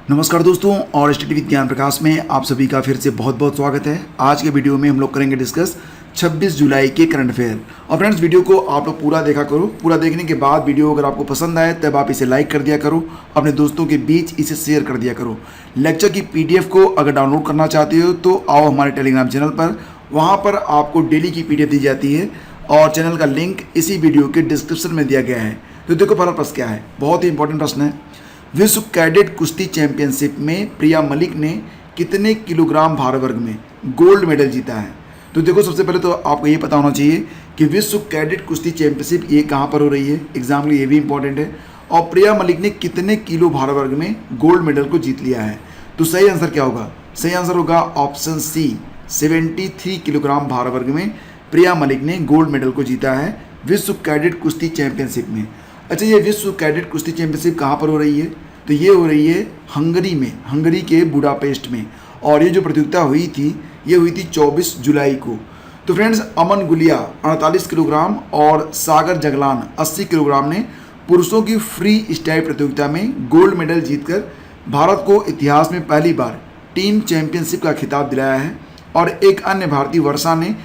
नमस्कार दोस्तों, और स्टडी विद ज्ञान प्रकाश में आप सभी का फिर से बहुत बहुत स्वागत है। आज के वीडियो में हम लोग करेंगे डिस्कस 26 जुलाई के करंट अफेयर। और फ्रेंड्स, वीडियो को आप लोग पूरा देखा करो। पूरा देखने के बाद वीडियो अगर आपको पसंद आए तब आप इसे लाइक कर दिया करो, अपने दोस्तों के बीच इसे शेयर कर दिया करो। लेक्चर की PDF को अगर डाउनलोड करना चाहते हो तो आओ हमारे टेलीग्राम चैनल पर, वहाँ पर आपको डेली की PDF दी जाती है और चैनल का लिंक इसी वीडियो के डिस्क्रिप्शन में दिया गया है। तो देखो पहला प्रश्न क्या है, बहुत ही इंपॉर्टेंट प्रश्न है। विश्व कैडेट कुश्ती चैंपियनशिप में प्रिया मलिक ने कितने किलोग्राम भार वर्ग में गोल्ड मेडल जीता है? तो देखो, सबसे पहले तो आपको ये पता होना चाहिए कि विश्व कैडेट कुश्ती चैंपियनशिप ये कहाँ पर हो रही है। एग्जाम के लिए ये भी इंपॉर्टेंट है। और प्रिया मलिक ने कितने किलो भार वर्ग में गोल्ड मेडल को जीत लिया है? तो सही आंसर क्या होगा? सही आंसर होगा ऑप्शन सी, 73 किलोग्राम भार वर्ग में प्रिया मलिक ने गोल्ड मेडल को जीता है विश्व कैडेट कुश्ती चैंपियनशिप में। अच्छा, ये विश्व कैडेट कुश्ती चैंपियनशिप कहाँ पर हो रही है? तो ये हो रही है हंगरी में, हंगरी के बुडापेस्ट में। और ये जो प्रतियोगिता हुई थी ये हुई थी 24 जुलाई को। तो फ्रेंड्स, अमन गुलिया 48 किलोग्राम और सागर जगलान 80 किलोग्राम ने पुरुषों की फ्री स्टाइल प्रतियोगिता में गोल्ड मेडल जीतकर भारत को इतिहास में पहली बार टीम चैंपियनशिप का खिताब दिलाया है। और एक अन्य भारतीय वर्षा ने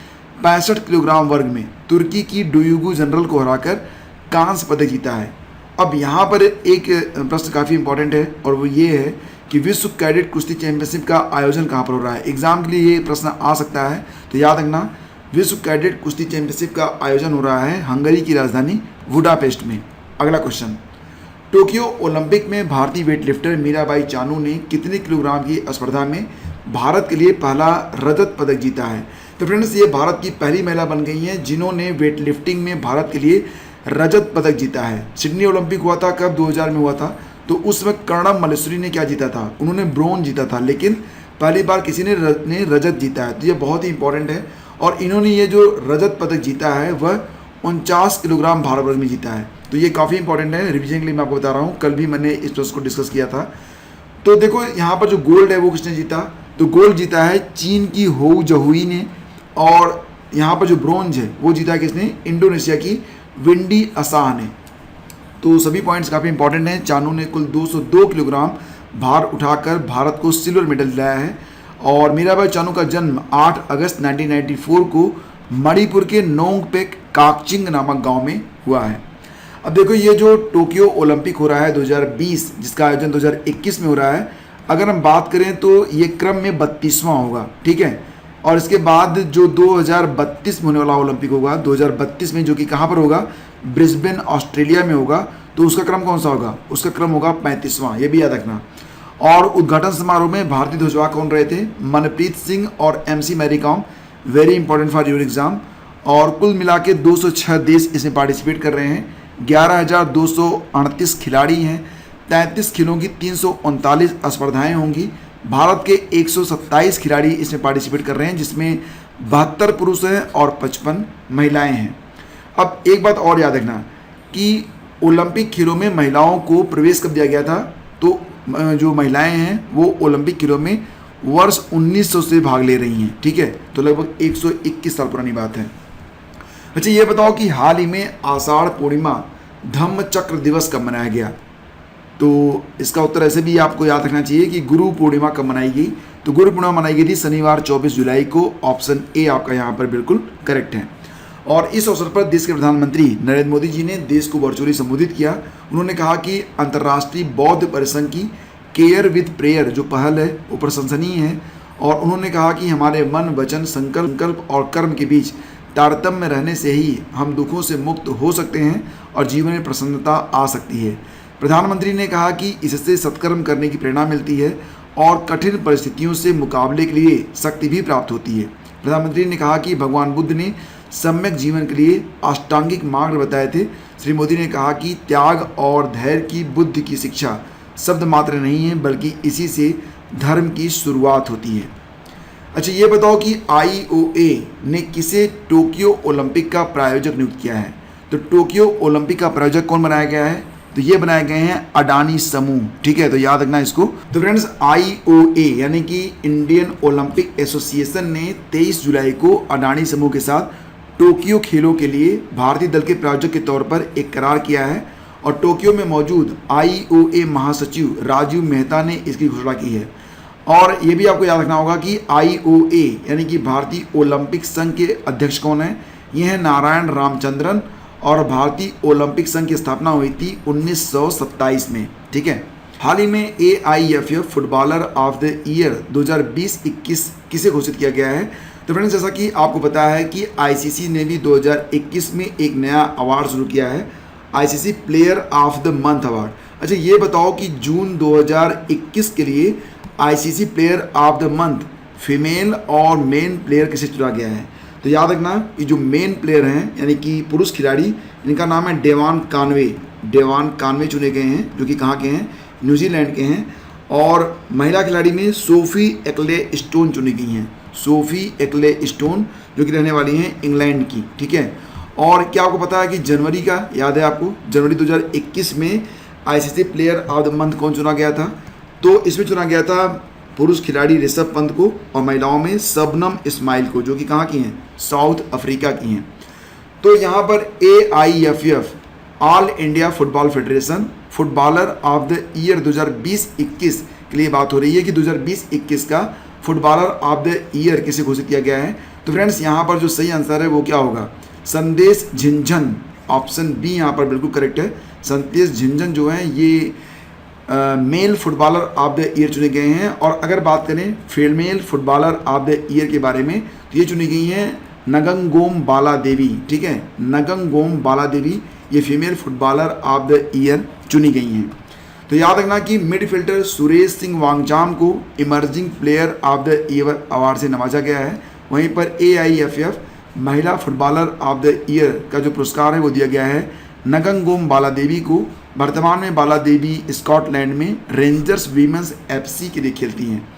65 किलोग्राम वर्ग में तुर्की की डुयुगु जनरल को हराकर कांस्य पदक जीता है। अब यहाँ पर एक प्रश्न काफ़ी इंपॉर्टेंट है और वो ये है कि विश्व कैडेट कुश्ती चैंपियनशिप का आयोजन कहाँ पर हो रहा है। एग्जाम के लिए ये प्रश्न आ सकता है, तो याद रखना, विश्व कैडेट कुश्ती चैंपियनशिप का आयोजन हो रहा है हंगरी की राजधानी बुडापेस्ट में। अगला क्वेश्चन, टोक्यो ओलंपिक में भारतीय वेटलिफ्टर मीराबाई चानू ने कितने किलोग्राम की स्पर्धा में भारत के लिए पहला रजत पदक जीता है? तो फ्रेंड्स, ये भारत की पहली महिला बन गई हैं जिन्होंने वेटलिफ्टिंग में भारत के लिए रजत पदक जीता है। सिडनी ओलंपिक हुआ था, कब? 2000 में हुआ था। तो उस वक्त कर्णम मल्लेश्वरी ने क्या जीता था? उन्होंने ब्रोंज जीता था, लेकिन पहली बार किसी ने रजत जीता है। तो ये बहुत ही इंपॉर्टेंट है। और इन्होंने ये जो रजत पदक जीता है वह 49 किलोग्राम भार वर्ग में जीता है। तो ये काफ़ी इंपॉर्टेंट है, रिविजन के लिए मैं आपको बता रहा हूँ। कल भी मैंने इस प्रश्न को डिस्कस किया था। तो देखो, यहाँ पर जो गोल्ड है वो किसने जीता? तो गोल्ड जीता है चीन की होउ जहुई ने। और यहाँ पर जो ब्रोंज है वो जीता है किसने? इंडोनेशिया की विंडी असाह ने। तो सभी पॉइंट्स काफ़ी इंपॉर्टेंट हैं। चानू ने कुल 202 किलोग्राम भार उठाकर भारत को सिल्वर मेडल दिलाया है। और मीराबाई चानू का जन्म 8 अगस्त 1994 को मणिपुर के नोंगपेक काकचिंग नामक गांव में हुआ है। अब देखो, ये जो टोक्यो ओलंपिक हो रहा है 2020, जिसका आयोजन 2021 में हो रहा है, अगर हम बात करें तो ये क्रम में 32वां होगा, ठीक है। और इसके बाद जो 2032 में होने वाला ओलंपिक होगा 2032 में, जो कि कहाँ पर होगा? ब्रिस्बेन ऑस्ट्रेलिया में होगा। तो उसका क्रम कौन सा होगा? उसका क्रम होगा 35वां, ये भी याद रखना। और उद्घाटन समारोह में भारतीय ध्वजवाहक कौन रहे थे? मनप्रीत सिंह और MC Mary Kom. Very important for your exam. और कुल मिला के 206 देश इसमें पार्टिसिपेट कर रहे हैं। 11,238 खिलाड़ी हैं। 33 खेलों की 339 स्पर्धाएँ होंगी। भारत के 127 खिलाड़ी इसमें पार्टिसिपेट कर रहे हैं, जिसमें 72 पुरुष हैं और 55 महिलाएं हैं। अब एक बात और याद रखना कि ओलंपिक खेलों में महिलाओं को प्रवेश कब दिया गया था? तो जो महिलाएं हैं वो ओलंपिक खेलों में वर्ष 1900 से भाग ले रही हैं, ठीक है। तो लगभग 121 साल पुरानी बात है। अच्छा, ये बताओ कि हाल ही में आषाढ़ पूर्णिमा धम्म चक्र दिवस कब मनाया गया? तो इसका उत्तर ऐसे भी आपको याद रखना चाहिए कि गुरु पूर्णिमा कब मनाई गई? तो गुरु पूर्णिमा मनाई गई थी शनिवार 24 जुलाई को। ऑप्शन ए आपका यहाँ पर बिल्कुल करेक्ट है। और इस अवसर पर देश के प्रधानमंत्री नरेंद्र मोदी जी ने देश को वर्चुअली संबोधित किया। उन्होंने कहा कि अंतर्राष्ट्रीय बौद्ध परिसंघ की केयर विद प्रेयर जो पहल है वो प्रशंसनीय है। और उन्होंने कहा कि हमारे मन, वचन, संकल्प और कर्म के बीच तारतम्य रहने से ही हम दुखों से मुक्त हो सकते हैं और जीवन में प्रसन्नता आ सकती है। प्रधानमंत्री ने कहा कि इससे सत्कर्म करने की प्रेरणा मिलती है और कठिन परिस्थितियों से मुकाबले के लिए शक्ति भी प्राप्त होती है। प्रधानमंत्री ने कहा कि भगवान बुद्ध ने सम्यक जीवन के लिए अष्टांगिक मार्ग बताए थे। श्री मोदी ने कहा कि त्याग और धैर्य की बुद्ध की शिक्षा शब्द मात्र नहीं है, बल्कि इसी से धर्म की शुरुआत होती है। अच्छा, ये बताओ कि IOA ने किसे टोक्यो ओलंपिक का प्रायोजक नियुक्त किया है? तो टोक्यो ओलंपिक का प्रायोजक कौन बनाया गया है? तो ये बनाए गए हैं अडानी समूह, ठीक है। तो याद रखना इसको। तो फ्रेंड्स, IOA यानी कि इंडियन ओलंपिक एसोसिएशन ने 23 जुलाई को अडानी समूह के साथ टोक्यो खेलों के लिए भारतीय दल के प्रायोजक के तौर पर एक करार किया है। और टोक्यो में मौजूद IOA महासचिव राजीव मेहता ने इसकी घोषणा की है। और ये भी आपको याद रखना होगा कि IOA यानी कि भारतीय ओलंपिक संघ के अध्यक्ष कौन है? ये हैं नारायण रामचंद्रन, और भारतीय ओलंपिक संघ की स्थापना हुई थी 1927 में। ठीक है। हाल ही में AIFF footballer of the year 2020-21 किसे घोषित किया गया है? तो फ्रेंड्स, जैसा कि आपको पता है कि ICC ने भी 2021 में एक नया अवार्ड शुरू किया है, ICC player of the month award. अच्छा, ये बताओ कि जून 2021 के लिए ICC player of the month female और मेन प्लेयर किसे चुना गया है? तो याद रखना, ये जो मेन प्लेयर हैं यानी कि पुरुष खिलाड़ी, इनका नाम है डेवान कानवे। डेवान कानवे चुने गए हैं, जो कि कहाँ के हैं? न्यूजीलैंड के हैं। और महिला खिलाड़ी में सोफी एक्ले स्टोन चुनी गई हैं। सोफी एक्ले स्टोन, जो कि रहने वाली हैं इंग्लैंड की। ठीक है। और क्या आपको पता है कि जनवरी का, याद है आपको, जनवरी 2021 में ICC player of the month कौन चुना गया था? तो इसमें चुना गया था पुरुष खिलाड़ी ऋषभ पंत को, और महिलाओं में शबनम इस्माइल को, जो कि कहाँ की हैं? साउथ अफ्रीका की हैं। तो यहाँ पर AIFF all India football federation footballer of the year 2020-21 के लिए बात हो रही है कि 2020-21 का फुटबॉलर ऑफ द ईयर किसे घोषित किया गया है? तो फ्रेंड्स, यहाँ पर जो सही आंसर है वो क्या होगा? संदेश झिंझन, ऑप्शन बी यहाँ पर बिल्कुल करेक्ट है। संदेश झिंझन जो है ये male footballer of the year चुने गए हैं। और अगर बात करें female footballer of the year के बारे में, तो ये चुनी गई हैं नगंगोम बाला देवी। ठीक है, नगंगोम बाला देवी ये female footballer of the year चुनी गई हैं। तो याद रखना कि मिडफील्डर सुरेश सिंह वांगचाम को emerging player of the year award से नवाजा गया है। वहीं पर AIFF महिला फुटबॉलर ऑफ द ईयर का जो पुरस्कार है वो दिया गया है नगंगोम बाला देवी को। वर्तमान में बाला देवी स्कॉटलैंड में रेंजर्स वीमेंस FC के लिए खेलती हैं।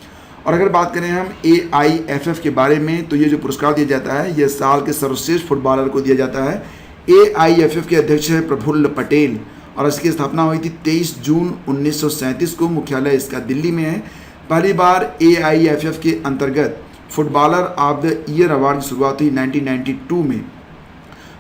और अगर बात करें हम AIFF के बारे में, तो ये जो पुरस्कार दिया जाता है ये साल के सर्वश्रेष्ठ फुटबॉलर को दिया जाता है। AIFF के अध्यक्ष हैं प्रफुल्ल पटेल, और इसकी स्थापना हुई थी 23 जून 1937 को। मुख्यालय इसका दिल्ली में है। पहली बार AIFF के अंतर्गत footballer of the year award की शुरुआत हुई 1992 में।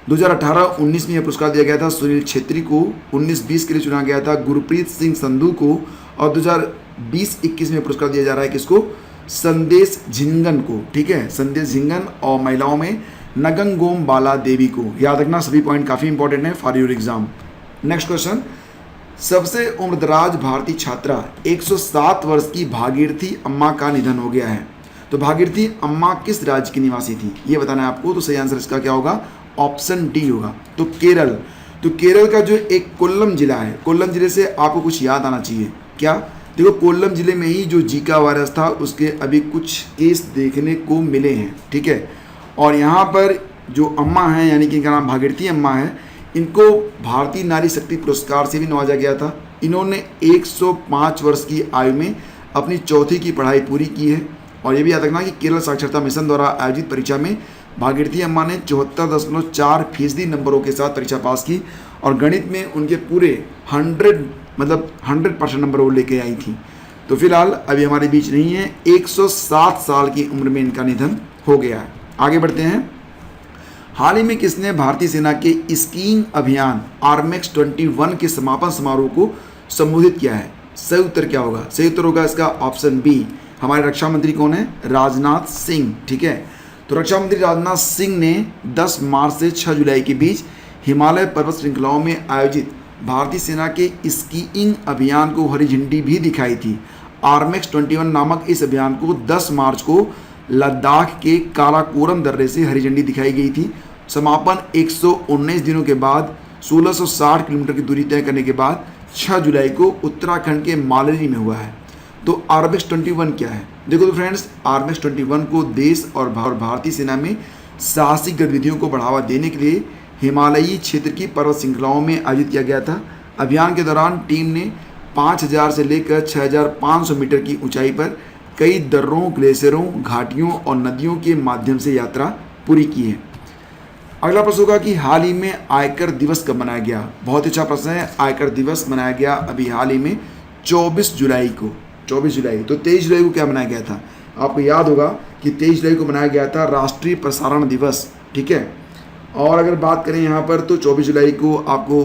2018-19 में यह पुरस्कार दिया गया था सुनील छेत्री को। 19-20 के लिए चुना गया था गुरप्रीत सिंह संधू को। और 2020-21 में पुरस्कार दिया जा रहा है किसको? संदेश झिंगन को। ठीक है, संदेश झिंगन। और महिलाओं में नगंगोम बाला देवी को। याद रखना, सभी पॉइंट काफ़ी इंपॉर्टेंट है for your exam. Next question, सबसे उम्रदराज भारतीय छात्रा 107 वर्ष की भागीरथी अम्मा का निधन हो गया है। तो भागीरथी अम्मा किस राज्य की निवासी थी, ये बताना है आपको। तो सही आंसर इसका क्या होगा? ऑप्शन डी होगा। तो केरल। तो केरल का जो एक कोल्लम जिला है, कोल्लम जिले से आपको कुछ याद आना चाहिए। क्या? देखो, कोल्लम जिले में ही जो जीका वायरस था उसके अभी कुछ केस देखने को मिले हैं। ठीक है। और यहाँ पर जो अम्मा हैं, यानी कि इनका नाम भागीरथी अम्मा है, इनको भारतीय नारी शक्ति पुरस्कार से भी नवाजा गया था। इन्होंने 105 वर्ष की आयु में अपनी चौथी की पढ़ाई पूरी की है। और ये भी याद रखना कि केरल साक्षरता मिशन द्वारा आयोजित परीक्षा में भागीरथी अम्मा ने 74.4% नंबरों के साथ परीक्षा पास की। और गणित में उनके पूरे 100% नंबर वो लेके आई थी। तो फिलहाल अभी हमारे बीच नहीं है। 107 साल की उम्र में इनका निधन हो गया है। आगे बढ़ते हैं। हाल ही में किसने भारतीय सेना के स्कीइंग अभियान आर्मेक्स 21 के समापन समारोह को संबोधित किया है? सही उत्तर क्या होगा? सही उत्तर होगा इसका ऑप्शन बी। हमारे रक्षा मंत्री कौन है? राजनाथ सिंह। ठीक है। तो रक्षा मंत्री राजनाथ सिंह ने 10 मार्च से 6 जुलाई के बीच हिमालय पर्वत श्रृंखलाओं में आयोजित भारतीय सेना के स्कीइंग अभियान को हरी झंडी भी दिखाई थी। आर्मेक्स 21 नामक इस अभियान को 10 मार्च को लद्दाख के काराकोरम दर्रे से हरी झंडी दिखाई गई थी। समापन 119 दिनों के बाद 1660 किलोमीटर की दूरी तय करने के बाद 6 जुलाई को उत्तराखंड के मालरी में हुआ है। तो आर्मेक्स 21 क्या है? देखो तो फ्रेंड्स, आर्मेक्स 21 को देश और भारतीय सेना में साहसिक गतिविधियों को बढ़ावा देने के लिए हिमालयी क्षेत्र की पर्वत श्रृंखलाओं में आयोजित किया गया था। अभियान के दौरान टीम ने 5000 से लेकर 6500 मीटर की ऊंचाई पर कई दर्रों, ग्लेशियरों, घाटियों और नदियों के माध्यम से यात्रा पूरी की है। अगला प्रश्न होगा कि हाल ही में आयकर दिवस कब मनाया गया? बहुत अच्छा प्रश्न है। आयकर दिवस मनाया गया अभी हाल ही में 24 जुलाई को। 24 जुलाई। तो 23 जुलाई को क्या मनाया गया था? आपको याद होगा कि 23 जुलाई को मनाया गया था राष्ट्रीय प्रसारण दिवस। ठीक है। और अगर बात करें यहाँ पर तो 24 जुलाई को आपको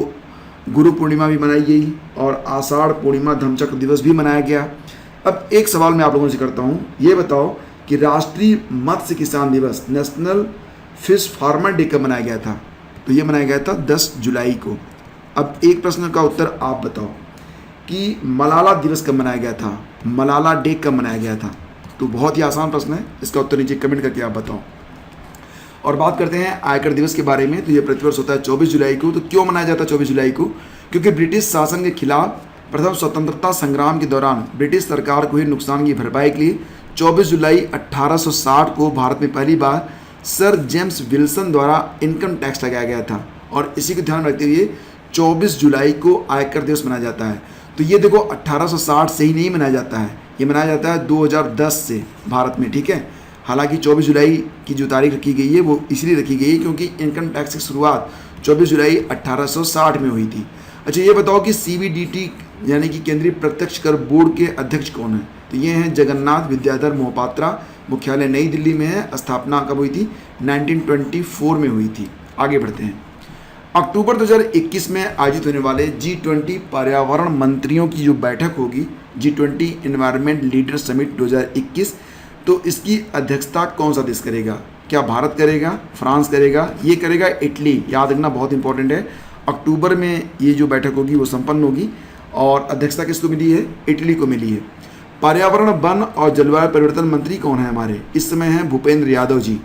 गुरु पूर्णिमा भी मनाई गई और आषाढ़ पूर्णिमा धम्मचक्र दिवस भी मनाया गया। अब एक सवाल मैं आप लोगों से करता हूँ, ये बताओ कि राष्ट्रीय मत्स्य किसान दिवस, नेशनल फिश फार्मर डे कब मनाया गया था? तो ये मनाया गया था 10 जुलाई को। अब एक प्रश्न का उत्तर आप बताओ कि मलाला दिवस कब मनाया गया था, मलाला डे कब मनाया गया था? तो बहुत ही आसान प्रश्न है, इसका उत्तर नीचे कमेंट करके आप बताओ। और बात करते हैं आयकर दिवस के बारे में। तो ये प्रतिवर्ष होता है 24 जुलाई को। तो क्यों मनाया जाता है 24 जुलाई को? क्योंकि ब्रिटिश शासन के खिलाफ प्रथम स्वतंत्रता संग्राम के दौरान ब्रिटिश सरकार को हुए नुकसान की भरपाई के लिए 24 जुलाई 1860 को भारत में पहली बार सर जेम्स विल्सन द्वारा इनकम टैक्स लगाया गया था। और इसी को ध्यान में रखते हुए 24 जुलाई को आयकर दिवस मनाया जाता है। तो ये देखो 1860 से ही नहीं मनाया जाता है, ये मनाया जाता है 2010 से भारत में, ठीक है। हालांकि 24 जुलाई की जो तारीख रखी गई है वो इसलिए रखी गई है क्योंकि इनकम टैक्स की शुरुआत 24 जुलाई 1860 में हुई थी। अच्छा, ये बताओ कि CBDT यानी कि केंद्रीय प्रत्यक्ष कर बोर्ड के अध्यक्ष कौन है? तो ये हैं जगन्नाथ विद्याधर मोहपात्रा। मुख्यालय नई दिल्ली में है। स्थापना कब हुई थी? 1924 में हुई थी। आगे बढ़ते हैं। अक्टूबर 2021 में आयोजित होने वाले G20 पर्यावरण मंत्रियों की जो बैठक होगी, G20 एनवायरनमेंट लीडर समिट 2021, तो इसकी अध्यक्षता कौन सा देश करेगा? क्या भारत करेगा, फ्रांस करेगा, ये करेगा इटली? याद रखना, बहुत इंपॉर्टेंट है। अक्टूबर में ये जो बैठक होगी वो संपन्न होगी और अध्यक्षता किसको मिली है? इटली को मिली है। पर्यावरण, वन और जलवायु परिवर्तन मंत्री कौन है हमारे? इस समय हैं भूपेंद्र यादव जी।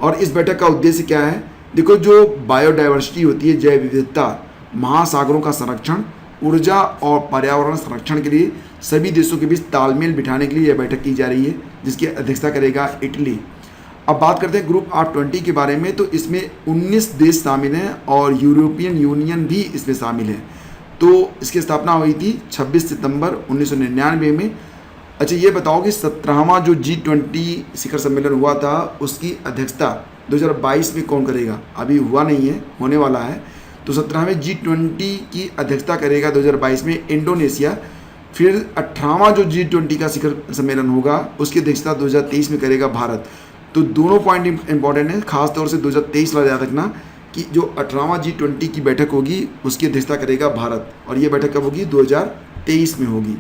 और इस बैठक का उद्देश्य क्या है? देखो, जो बायोडाइवर्सिटी होती है, जैव विविधता, महासागरों का संरक्षण, ऊर्जा और पर्यावरण संरक्षण के लिए सभी देशों के बीच तालमेल बिठाने के लिए यह बैठक की जा रही है, जिसकी अध्यक्षता करेगा इटली। अब बात करते हैं ग्रुप ऑफ 20 के बारे में। तो इसमें 19 देश शामिल हैं और यूरोपियन यूनियन भी इसमें शामिल है। तो इसकी स्थापना हुई थी 26 सितंबर 1999 में। अच्छा, ये बताओ कि 17वां जो G20 शिखर सम्मेलन हुआ था उसकी अध्यक्षता 2022 में कौन करेगा? अभी हुआ नहीं है, होने वाला है। तो 17वें G20 की अध्यक्षता करेगा 2022 में इंडोनेशिया। फिर 18वां जो G20 का शिखर सम्मेलन होगा उसकी अध्यक्षता 2023 में करेगा भारत। तो दोनों पॉइंट इंपॉर्टेंट है, खासतौर से 2023 वाला याद रखना कि जो 18वां G20 की बैठक होगी उसकी अध्यक्षता करेगा भारत। और ये बैठक कब होगी? 2023 में होगी।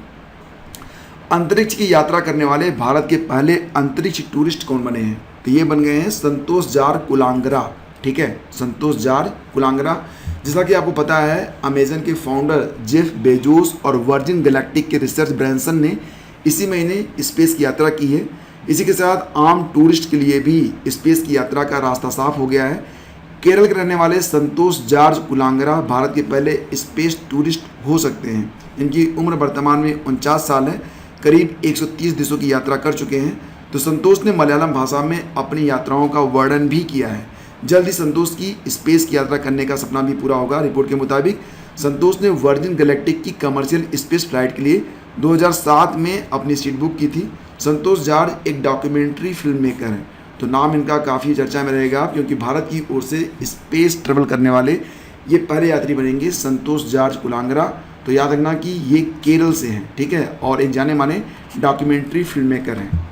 अंतरिक्ष की यात्रा करने वाले भारत के पहले अंतरिक्ष टूरिस्ट कौन बने हैं? तो ये बन गए हैं संतोष जार कुलांगरा, ठीक है, संतोष जार कुलांगरा। जैसा कि आपको पता है, अमेजन के फाउंडर जेफ बेजोस और वर्जिन गैलेक्टिक के रिचर्ड ब्रैंसन ने इसी महीने स्पेस की यात्रा की है। इसी के साथ आम टूरिस्ट के लिए भी स्पेस की यात्रा का रास्ता साफ हो गया है। केरल के रहने वाले संतोष जॉर्ज कुलांगरा भारत के पहले स्पेस टूरिस्ट हो सकते हैं। इनकी उम्र वर्तमान में 49 साल है। करीब 130 देशों की यात्रा कर चुके हैं। तो संतोष ने मलयालम भाषा में अपनी यात्राओं का वर्णन भी किया है। जल्द ही संतोष की स्पेस की यात्रा करने का सपना भी पूरा होगा। रिपोर्ट के मुताबिक संतोष ने वर्जिन गैलेक्टिक की कमर्शियल स्पेस फ्लाइट के लिए 2007 में अपनी सीट बुक की थी। संतोष जॉर्ज एक डॉक्यूमेंट्री फिल्म मेकर हैं। तो नाम इनका काफ़ी चर्चा में रहेगा क्योंकि भारत की ओर से स्पेस ट्रेवल करने वाले ये पहले यात्री बनेंगे, संतोष जॉर्ज कुलांगरा। तो याद रखना कि ये केरल से हैं, ठीक है, और एक जाने माने डॉक्यूमेंट्री फिल्म मेकर हैं।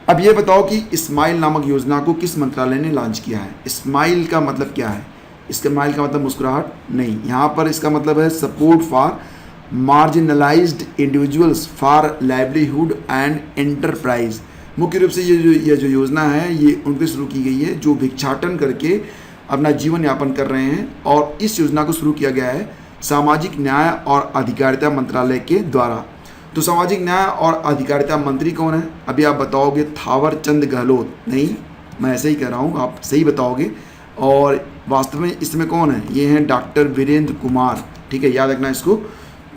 अब ये बताओ कि स्माइल नामक योजना को किस मंत्रालय ने लॉन्च किया है? स्माइल का मतलब क्या है? स्माइल का मतलब मुस्कुराहट नहीं, यहाँ पर इसका मतलब है support for marginalised individuals for livelihood and enterprise. मुख्य रूप से ये जो योजना है ये उनके शुरू की गई है जो भिक्षाटन करके अपना जीवन यापन कर रहे हैं। और इस योजना को शुरू किया गया है सामाजिक न्याय और अधिकारिता मंत्रालय के द्वारा। तो सामाजिक न्याय और अधिकारिता मंत्री कौन है? अभी आप बताओगे थावर चंद गहलोत। नहीं, मैं ऐसे ही कह रहा हूँ, आप सही बताओगे। और वास्तव में इसमें कौन है? ये हैं डॉक्टर वीरेंद्र कुमार, ठीक है, याद रखना इसको।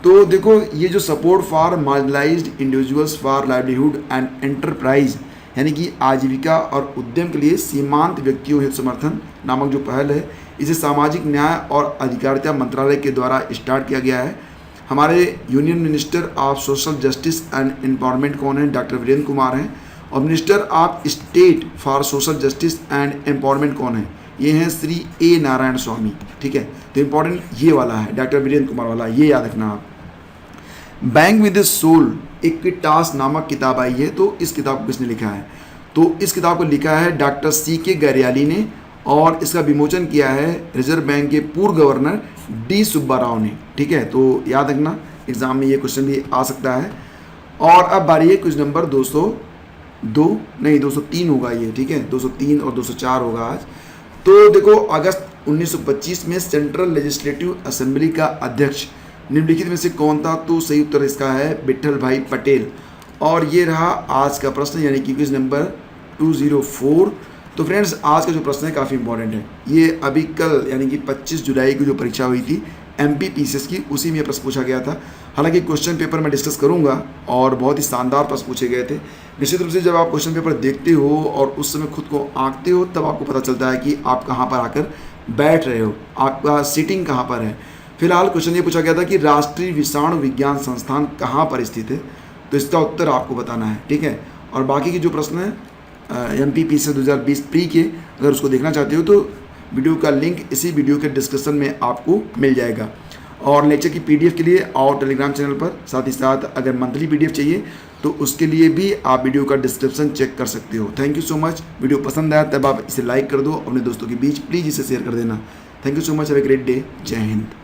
तो देखो, ये जो support for marginalised individuals for livelihood and enterprise यानी कि आजीविका और उद्यम के लिए सीमांत व्यक्तियों हित समर्थन नामक जो पहल है, इसे सामाजिक न्याय और अधिकारिता मंत्रालय के द्वारा स्टार्ट किया गया है। हमारे union minister of social justice and empowerment कौन है? डॉक्टर वीरेंद्र कुमार हैं। और minister of state for social justice and empowerment कौन है? ये हैं श्री ए नारायण स्वामी, ठीक है। तो इम्पॉर्टेंट ये वाला है, डॉक्टर वीरेंद्र कुमार वाला, ये याद रखना आप। बैंक विद सोल इक्विटास नामक किताब आई है। तो इस किताब को किसने लिखा है? तो इस किताब को लिखा है डॉक्टर CK गैरियाली ने। और इसका विमोचन किया है रिजर्व बैंक के पूर्व गवर्नर डी सुब्बा राव ने। ठीक है, तो याद रखना एग्जाम में ये क्वेश्चन भी आ सकता है। और अब बारी है क्वेश्चन नंबर 203 होगा ये। ठीक है, 203 और 204 होगा आज। तो देखो, अगस्त 1925 में सेंट्रल लेजिस्लेटिव असेंबली का अध्यक्ष निम्नलिखित में से कौन था? तो सही उत्तर इसका है विट्ठल भाई पटेल। और ये रहा आज का प्रश्न, यानी कि क्वेश्चन नंबर 204। तो फ्रेंड्स, आज का जो प्रश्न है काफ़ी इंपॉर्टेंट है। ये अभी कल यानी कि 25 जुलाई की जो परीक्षा हुई थी MPPCS की, उसी में प्रश्न पूछा गया था। हालांकि क्वेश्चन पेपर मैं डिस्कस करूंगा और बहुत ही शानदार प्रश्न पूछे गए थे। निश्चित रूप से जब आप क्वेश्चन पेपर देखते हो और उस समय खुद को आंकते हो, तब आपको पता चलता है कि आप कहाँ पर आकर बैठ रहे हो, आपका सीटिंग कहाँ पर है। फिलहाल क्वेश्चन ये पूछा गया था कि राष्ट्रीय विषाणु विज्ञान संस्थान कहाँ पर स्थित है, तो इसका उत्तर आपको बताना है। ठीक है, और बाकी की जो प्रश्न है MPPCS 2020 प्री के, अगर उसको देखना चाहते हो तो वीडियो का लिंक इसी वीडियो के डिस्क्रिप्शन में आपको मिल जाएगा। और लेक्चर की PDF के लिए आओ टेलीग्राम चैनल पर। साथ ही साथ अगर मंथली PDF चाहिए तो उसके लिए भी आप वीडियो का डिस्क्रिप्शन चेक कर सकते हो। Thank you so much. Video पसंद आया तब आप इसे लाइक कर दो, अपने दोस्तों के बीच प्लीज़ इसे शेयर कर देना। Thank you so much. Have a great day. जय हिंद।